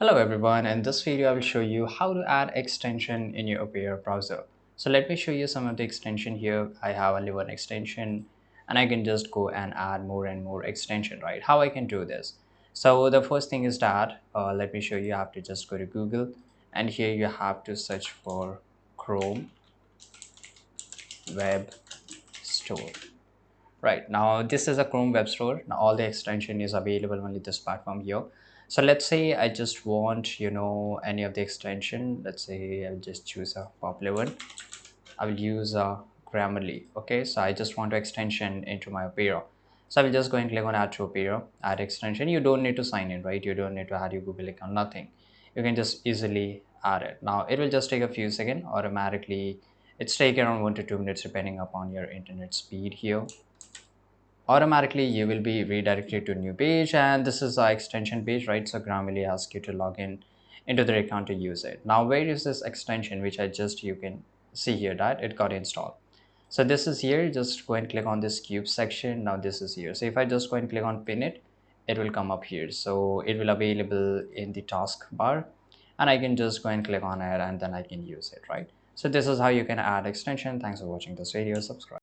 Hello everyone, in this video I will show you how to add extension in your Opera browser. So let me show you some of the extension here. I have only one extension and I can just go and add more and more extension, right? How I can do this? So the first thing is that let me show you. You have to just go to Google and here you have to search for Chrome Web Store. Right now, this is a Chrome Web Store. Now, all the extension is available only this platform here. So let's say I just want, any of the extension. Let's say I'll just choose a popular one. I will use Grammarly. Okay, so I just want to extension into my Opera. So I will just go and click on Add to Opera, Add extension. You don't need to sign in, right? You don't need to add your Google account, nothing. You can just easily add it. Now it will just take a few seconds automatically. It's taking around 1 to 2 minutes depending upon your internet speed here. Automatically you will be redirected to a new page, and this is our extension page, right? So Grammarly asks you to log in into the account to use it. Now where is this extension which I just you can see here that it got installed? So this is here. Just go and click on this cube section. Now this is here. So if I just go and click on pin it, it will come up here. So it will available in the taskbar and I can just go and click on it and then I can use it, right? So this is how you can add extension. Thanks for watching this video. Subscribe.